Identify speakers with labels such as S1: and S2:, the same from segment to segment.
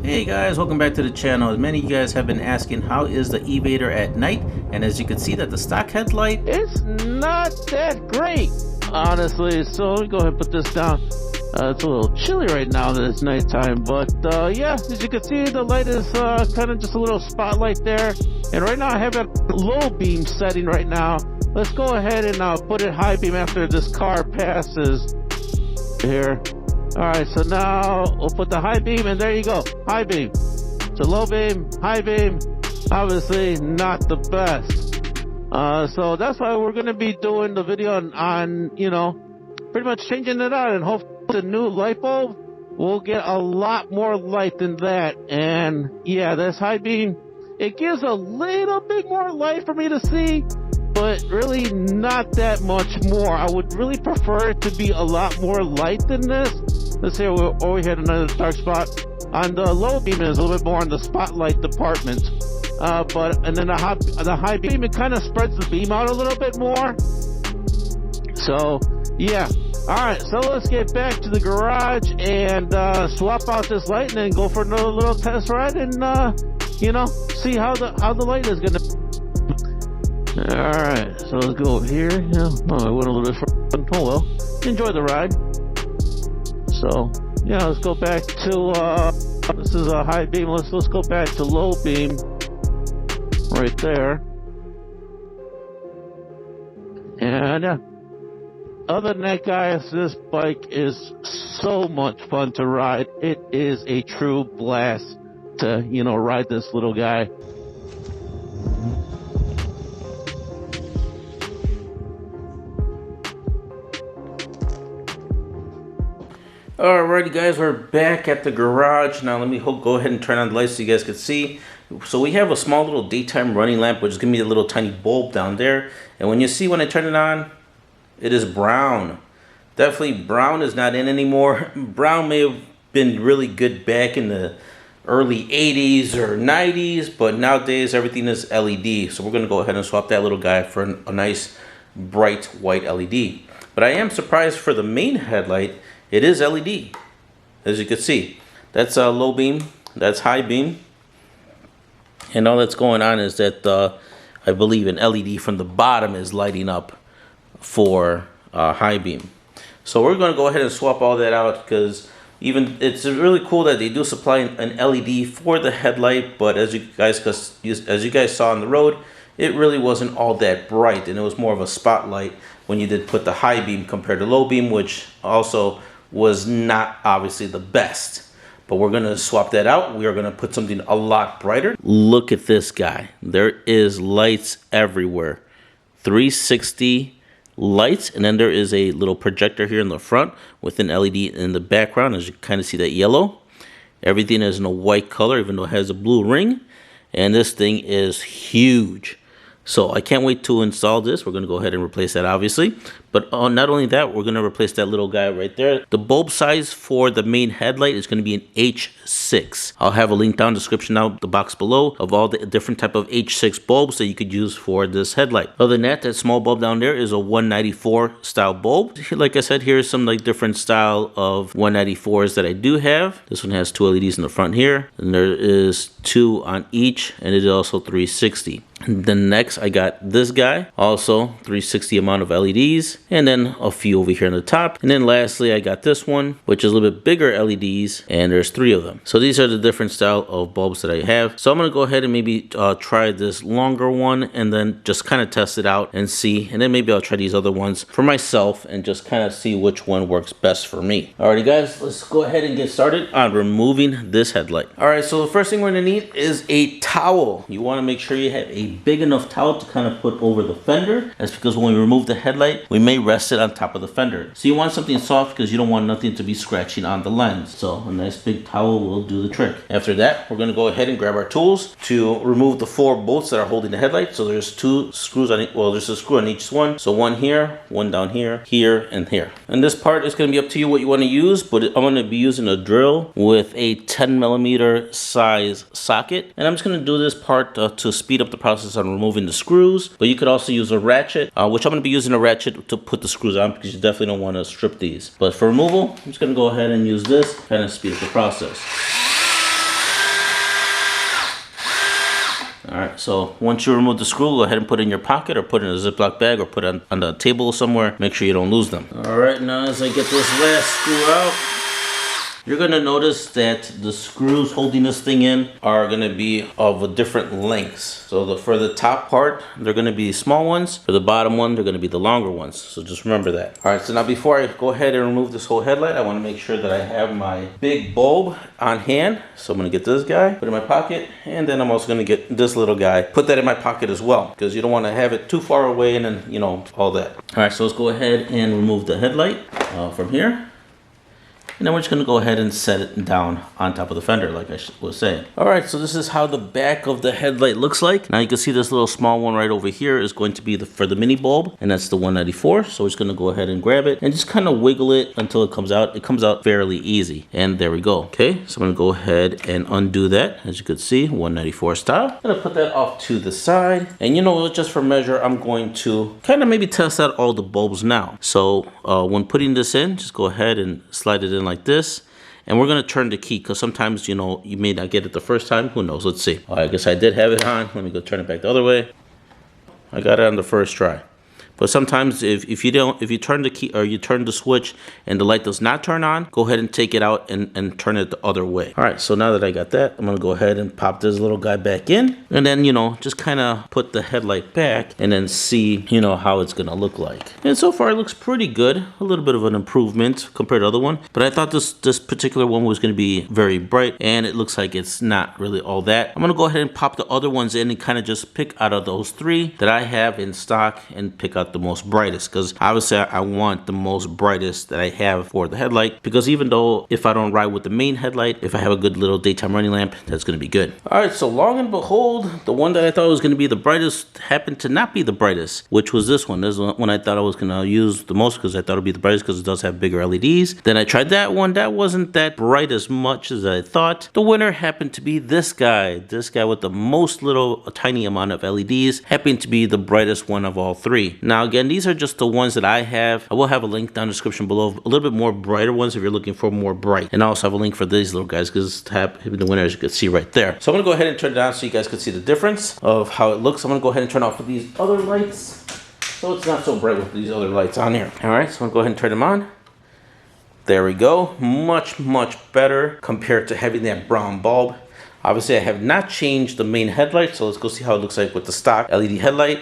S1: Hey guys, welcome back to the channel. As many of you guys have been asking, how is the E-vader at night? And as you can see that the stock headlight,
S2: it's not that great, honestly. So let me go ahead and put this down. It's a little chilly right now that it's nighttime, but yeah, as you can see, the light is kind of just a little spotlight there. And right now I have it low beam setting right now. Let's go ahead and put it high beam after this car passes here. Alright, so now we'll put the high beam, and there you go, high beam. So low beam, high beam, obviously not the best. So that's why we're going to be doing the video on, you know, pretty much changing it out, and hopefully the new light bulb will get a lot more light than that. And yeah, this high beam, it gives a little bit more light for me to see, but really not that much more. I would really prefer it to be a lot more light than this. Let's see, we had another dark spot. On the low beam, is a little bit more in the spotlight department. And then the high beam, it kind of spreads the beam out a little bit more. So, yeah. Alright, so let's get back to the garage and swap out this light and then go for another little test ride and, you know, see how the light is gonna. Alright, so let's go over here. Yeah, I went a little bit further. Oh well, enjoy the ride. So, yeah, let's go back to, this is a high beam. Let's go back to low beam right there. And, other than that, guys, this bike is so much fun to ride. It is a true blast to, you know, ride this little guy.
S1: Alrighty guys, we're back at the garage. Now let me go ahead and turn on the lights so you guys can see. So we have a small little daytime running lamp, which is going to be a little tiny bulb down there. And when you see when I turn it on, it is brown. Definitely brown is not in anymore. Brown may have been really good back in the early 80s or 90s, but nowadays everything is LED. So we're going to go ahead and swap that little guy for a nice bright white LED. But I am surprised for the main headlight. It is LED, as you can see. That's low beam, that's high beam. And all that's going on is that I believe an LED from the bottom is lighting up for high beam. So we're going to go ahead and swap all that out, because even it's really cool that they do supply an LED for the headlight, but as you guys saw on the road, it really wasn't all that bright, and it was more of a spotlight when you did put the high beam compared to low beam, which also was not obviously the best. But we're going to swap that out. We are going to put something a lot brighter. Look at this guy. There is lights everywhere. 360 lights, and then there is a little projector here in the front with an LED in the background, as you kind of see that yellow. Everything is in a white color, even though it has a blue ring. And this thing is huge. So I can't wait to install this. We're going to go ahead and replace that, obviously. But not only that, we're going to replace that little guy right there. The bulb size for the main headlight is going to be an H6. I'll have a link down in the description down the box below of all the different type of H6 bulbs that you could use for this headlight. Other than that, that small bulb down there is a 194 style bulb. Like I said, here's some like different style of 194s that I do have. This one has 2 LEDs in the front here, and there is 2 on each, and it is also 360. And then next I got this guy, also 360 amount of LEDs, and then a few over here on the top. And then lastly I got this one, which is a little bit bigger LEDs, and there's 3 of them. So these are the different style of bulbs that I have. So I'm going to go ahead and maybe try this longer one, and then just kind of test it out and see, and then maybe I'll try these other ones for myself and just kind of see which one works best for me. Alrighty guys, let's go ahead and get started on removing this headlight. Alright, so the first thing we're going to need is a towel. You want to make sure you have a big enough towel to kind of put over the fender. That's because when we remove the headlight, we may rest it on top of the fender. So you want something soft because you don't want nothing to be scratching on the lens. So a nice big towel will do the trick. After that, we're going to go ahead and grab our tools to remove the 4 bolts that are holding the headlight. So there's 2 screws on it. Well, there's a screw on each one. So one here, one down here, here, and here. And this part is going to be up to you what you want to use, but I'm going to be using a drill with a 10mm size socket. And I'm just going to do this part to speed up the process on removing the screws, but you could also use a ratchet, which I'm going to be using a ratchet to put the screws on, because you definitely don't want to strip these. But for removal, I'm just going to go ahead and use this, kind of speed up the process. right, so once you remove the screw, go ahead and put it in your pocket or put it in a Ziploc bag or put it on the table somewhere. Make sure you don't lose them. All right, now as I get this last screw out, you're gonna notice that the screws holding this thing in are gonna be of a different lengths. So for the top part, they're gonna be small ones. For the bottom one, they're gonna be the longer ones. So just remember that. All right, so now before I go ahead and remove this whole headlight, I wanna make sure that I have my big bulb on hand. So I'm gonna get this guy, put it in my pocket, and then I'm also gonna get this little guy, put that in my pocket as well, because you don't wanna have it too far away and then, you know, all that. All right, so let's go ahead and remove the headlight from here. And then we're just going to go ahead and set it down on top of the fender like I was saying. Alright, so this is how the back of the headlight looks like. Now you can see this little small one right over here is going to be for the mini bulb, and that's the 194. So we're just going to go ahead and grab it and just kind of wiggle it until it comes out. It comes out fairly easy. And there we go. Okay, so I'm going to go ahead and undo that. As you can see, 194 style. I'm going to put that off to the side. And you know, just for measure, I'm going to kind of maybe test out all the bulbs now. So when putting this in, just go ahead and slide it in like this, and we're going to turn the key because sometimes, you know, you may not get it the first time. Who knows? Let's see. I guess I did have it on. Let me go turn it back the other way. I got it on the first try. But sometimes if you turn the key or you turn the switch and the light does not turn on, go ahead and take it out and turn it the other way. All right, so now that I got that, I'm gonna go ahead and pop this little guy back in, and then, you know, just kind of put the headlight back and then see, you know, how it's gonna look like. And so far it looks pretty good, a little bit of an improvement compared to the other one, but I thought this particular one was gonna be very bright, and it looks like it's not really all that. I'm gonna go ahead and pop the other ones in and kind of just pick out of those three that I have in stock and pick out the most brightest, because obviously I want the most brightest that I have for the headlight, because even though if I don't ride with the main headlight, if I have a good little daytime running lamp, that's going to be good. All right, so long and behold, the one that I thought was going to be the brightest happened to not be the brightest, which was this one. This is the one I thought I was going to use the most because I thought it would be the brightest because it does have bigger LEDs. Then I tried that one. That wasn't that bright as much as I thought. The winner happened to be this guy with the most little tiny amount of LEDs, happened to be the brightest one of all three. Now again, these are just the ones that I have. I will have a link down in the description below, a little bit more brighter ones if you're looking for more bright. And I also have a link for these little guys because the winner, as you can see right there. So I'm gonna go ahead and turn it on so you guys can see the difference of how it looks. I'm gonna go ahead and turn off these other lights so it's not so bright with these other lights on here. All right, so I'm gonna go ahead and turn them on. There we go. Much better compared to having that brown bulb. Obviously I have not changed the main headlight, so let's go see how it looks like with the stock LED headlight.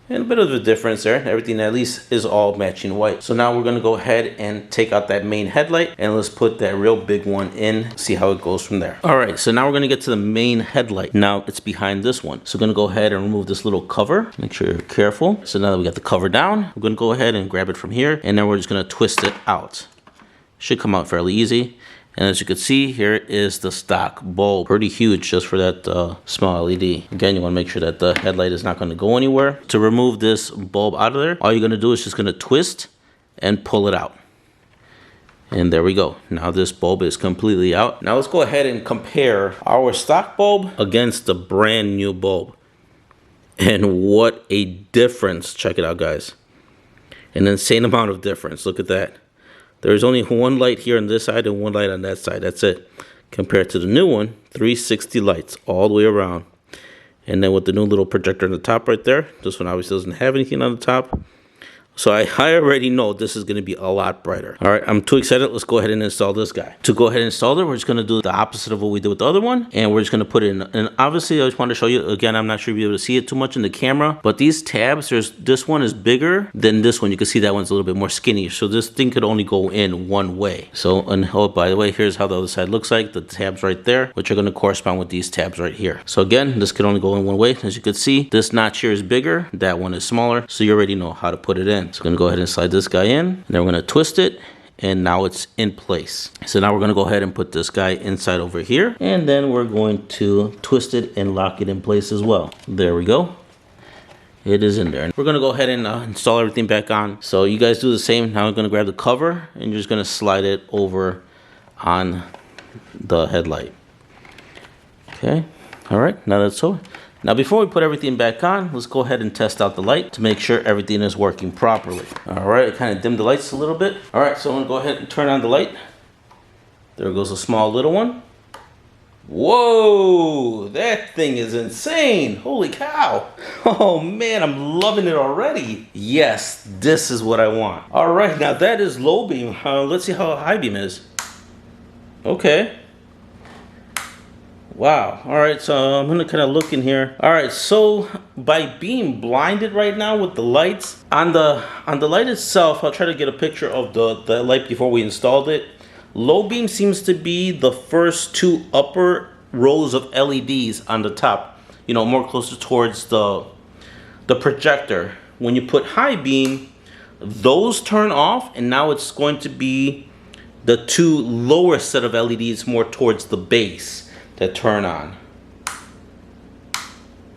S1: And a bit of a difference there. Everything at least is all matching white. So now we're gonna go ahead and take out that main headlight and let's put that real big one in, see how it goes from there. All right, so now we're gonna get to the main headlight. Now it's behind this one. So we're gonna go ahead and remove this little cover. Make sure you're careful. So now that we got the cover down, we're gonna go ahead and grab it from here, and then we're just gonna twist it out. Should come out fairly easy. And as you can see, here is the stock bulb. Pretty huge just for that small LED. Again, you want to make sure that the headlight is not going to go anywhere. To remove this bulb out of there, all you're going to do is just going to twist and pull it out. And there we go. Now this bulb is completely out. Now let's go ahead and compare our stock bulb against the brand new bulb. And what a difference. Check it out, guys. An insane amount of difference. Look at that. There's only one light here on this side and one light on that side. That's it. Compared to the new one, 360 lights all the way around. And then with the new little projector on the top right there, this one obviously doesn't have anything on the top. So I already know this is going to be a lot brighter. All right, I'm too excited. Let's go ahead and install this guy. To go ahead and install it, we're just going to do the opposite of what we did with the other one. And we're just going to put it in. And obviously, I just want to show you, again, I'm not sure if you'll be able to see it too much in the camera. But these tabs, this one is bigger than this one. You can see that one's a little bit more skinny. So this thing could only go in one way. So, and oh, by the way, here's how the other side looks like. The tabs right there, which are going to correspond with these tabs right here. So again, this could only go in one way. As you can see, this notch here is bigger. That one is smaller. So you already know how to put it in. So I'm going to go ahead and slide this guy in, and then we're going to twist it, and now it's in place. So now we're going to go ahead and put this guy inside over here, and then we're going to twist it and lock it in place as well. There we go. It is in there. We're going to go ahead and install everything back on. So you guys do the same. Now we're going to grab the cover, and you're just going to slide it over on the headlight. Okay. All right. Now that's so. Now before we put everything back on, let's go ahead and test out the light to make sure everything is working properly. All right, I kind of dimmed the lights a little bit. All right, so I'm gonna go ahead and turn on the light. There goes a small little one. Whoa, that thing is insane. Holy cow. Oh man, I'm loving it already. Yes, this is what I want. All right, now that is low beam. Let's see how high beam is. Okay. Wow. All right, so I'm gonna kind of look in here. All right, so by being blinded right now with the lights on the light itself, I'll try to get a picture of the light before we installed it. Low beam seems to be the first two upper rows of LEDs on the top. You know, more closer towards the projector. When you put high beam, those turn off, and now it's going to be the two lower set of LEDs more towards the base that turn on.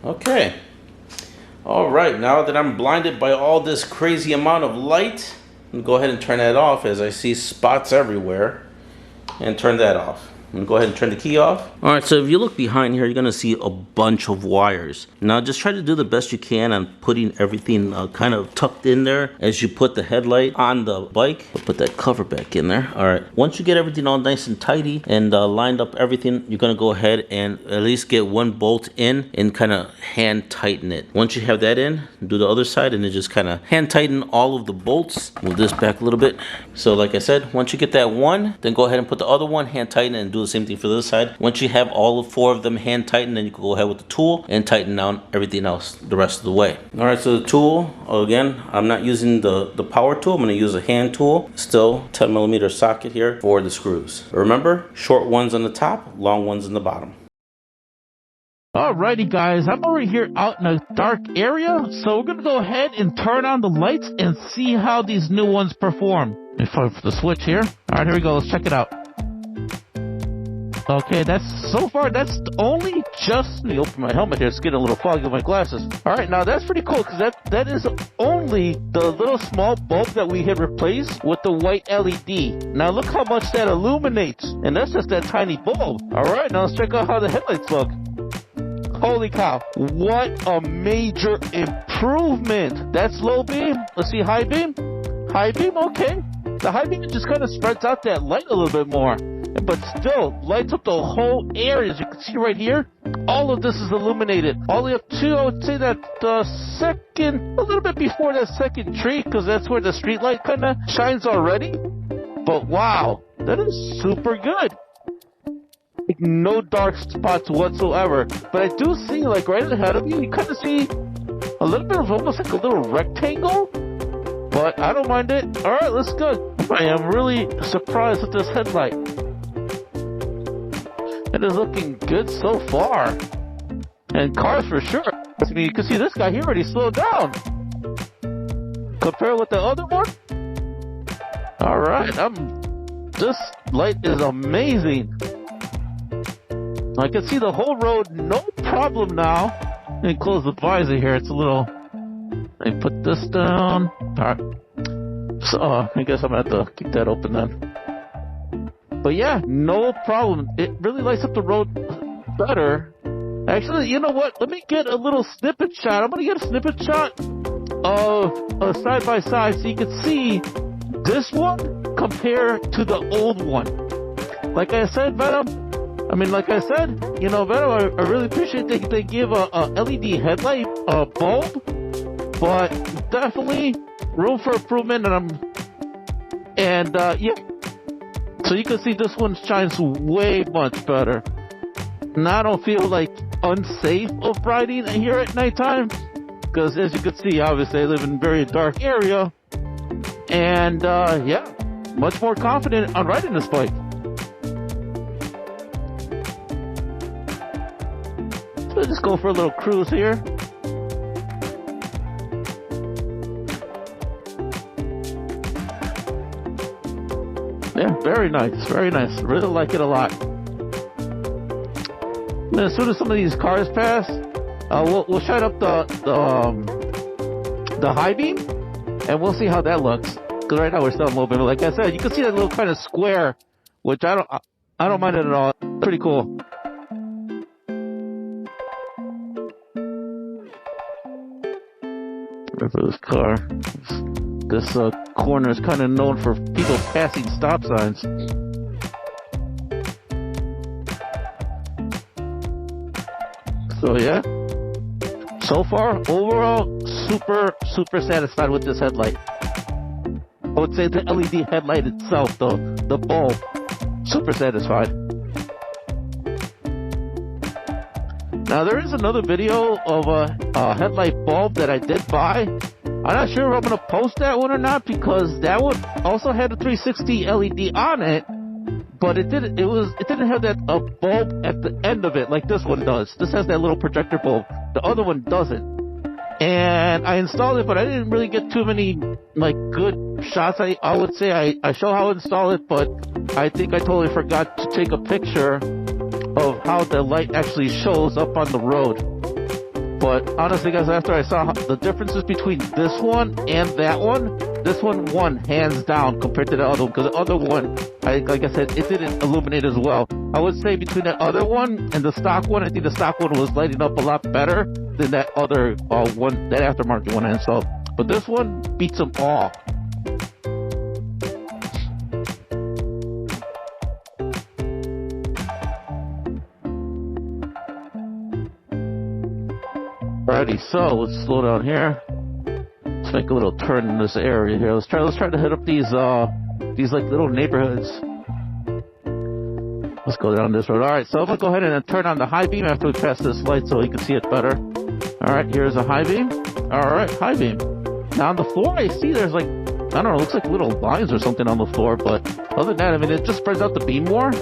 S1: Okay. All right, now that I'm blinded by all this crazy amount of light, I'm gonna go ahead and turn that off as I see spots everywhere, and turn that off. I'm gonna go ahead and turn the key off. All right, so if you look behind here, you're gonna see a bunch of wires. Now just try to do the best you can on putting everything kind of tucked in there as you put the headlight on the bike. I'll put that cover back in there. All right, once you get everything all nice and tidy and lined up everything, you're gonna go ahead and at least get one bolt in and kind of hand tighten it. Once you have that in, do the other side and then just kind of hand tighten all of the bolts. Move this back a little bit. So like I said, once you get that one, then go ahead and put the other one, hand tighten it, and do the same thing for this side. Once you have all four of them hand tightened, then you can go ahead with the tool and tighten down everything else the rest of the way. All right, so the tool, again, I'm not using the power tool. I'm going to use a hand tool. Still 10mm socket here for the screws. Remember, short ones on the top, long ones on the bottom.
S2: Alrighty guys, I'm over here out in a dark area, so we're gonna go ahead and turn on the lights and see how these new ones perform. Let me find the switch here. Alright, here we go, let's check it out. Okay, that's only just, let me open my helmet here, it's getting a little foggy with my glasses. Alright, now that's pretty cool, because that is only the little small bulb that we had replaced with the white LED. Now look how much that illuminates, and that's just that tiny bulb. Alright, now let's check out how the headlights look. Holy cow, what a major improvement. That's low beam. Let's see high beam. High beam, okay. The high beam just kind of spreads out that light a little bit more. But still, lights up the whole area. As you can see right here, all of this is illuminated. All the way up to, I would say that a little bit before that second tree, because that's where the street light kind of shines already. But wow, that is super good. Like, no dark spots whatsoever, but I do see, like, right ahead of you, you kind of see a little bit of almost like a little rectangle, but I don't mind it. All right, let's go. I am really surprised with this headlight. It is looking good so far, and cars for sure. I mean, you can see this guy here already slowed down compared with the other one. All right, this light is amazing. I can see the whole road, no problem now. Let me close the visor here. It's a little. Let me put this down. All right. So I guess I'm gonna have to keep that open then. But yeah, no problem. It really lights up the road better. Actually, you know what? Let me get a little snippet shot. I'm gonna get a snippet shot of side by side so you can see this one compared to the old one. Like I said, Venom. Like I said, Venom, I really appreciate they give a LED headlight bulb, but definitely room for improvement. Yeah. So you can see this one shines way much better. Now I don't feel like unsafe of riding here at nighttime, because as you can see, obviously I live in a very dark area, and yeah, much more confident on riding this bike. Let's just go for a little cruise here. Yeah, very nice, very nice. Really like it a lot. And as soon as some of these cars pass, we'll shut up the high beam, and we'll see how that looks. Because right now we're still in low beam. Like I said, you can see that little kind of square, which I don't mind it at all. Pretty cool. For this car, this corner is kind of known for people passing stop signs. So yeah, so far overall super satisfied with this headlight. I would say the LED headlight itself, the bulb, super satisfied. Now there is another video of a headlight bulb that I did buy. I'm not sure if I'm gonna post that one or not, because that one also had a 360 LED on it, but it didn't have that bulb at the end of it like this one does. This has that little projector bulb. The other one doesn't. And I installed it, but I didn't really get too many like good shots. I would say I show how to install it, but I think I totally forgot to take a picture of how the light actually shows up on the road. But honestly guys, after I saw the differences between this one and that one, this one won hands down compared to the other one, because the other one, like I said, it didn't illuminate as well. I would say between that other one and the stock one, I think the stock one was lighting up a lot better than that other one, that aftermarket one I installed. But this one beats them all. Alrighty, so let's slow down here. Let's make a little turn in this area here. Let's try to hit up these like little neighborhoods. Let's go down this road. Alright, so I'm gonna go ahead and turn on the high beam after we pass this light so you can see it better. Alright, here's a high beam. Alright, high beam. Now on the floor I see there's like, I don't know, it looks like little lines or something on the floor, but other than that, I mean, it just spreads out the beam more.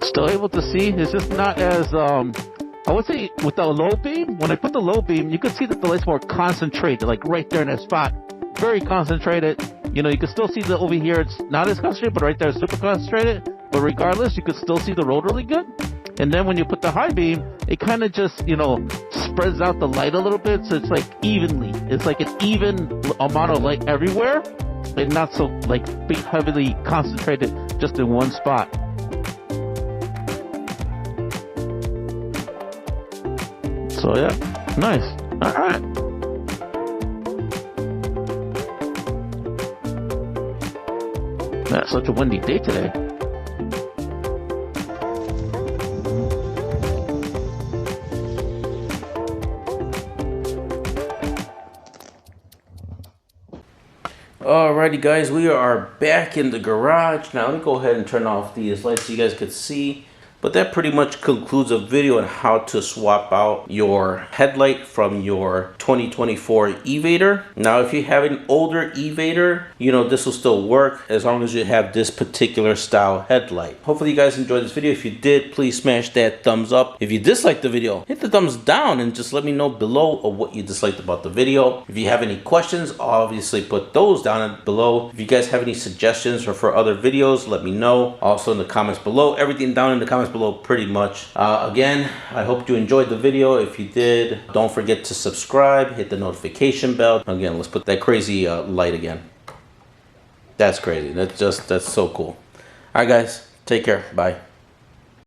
S2: Still able to see, it's just not as, I would say with the low beam, when I put the low beam, you can see that the light's more concentrated, like right there in that spot. Very concentrated. You know, you can still see the over here, it's not as concentrated, but right there it's super concentrated. But regardless, you can still see the road really good. And then when you put the high beam, it kind of just, you know, spreads out the light a little bit, so it's like evenly. It's like an even amount of light everywhere, and not so like big, heavily concentrated just in one spot. So yeah, nice. Alright. That's such a windy day today.
S1: Alrighty guys, we are back in the garage. Now let me go ahead and turn off these lights so you guys could see. But that pretty much concludes a video on how to swap out your headlight from your 2024 E-vader. Now, if you have an older E-vader, you know, this will still work as long as you have this particular style headlight. Hopefully you guys enjoyed this video. If you did, please smash that thumbs up. If you disliked the video, hit the thumbs down and just let me know below of what you disliked about the video. If you have any questions, obviously put those down below. If you guys have any suggestions or for other videos, let me know. Also in the comments below, everything down in the comments below pretty much. Again, I hope you enjoyed the video. If you did, don't forget to subscribe, hit the notification bell. Again, let's put that crazy light again. That's crazy. That's so cool. All right guys, take care. Bye.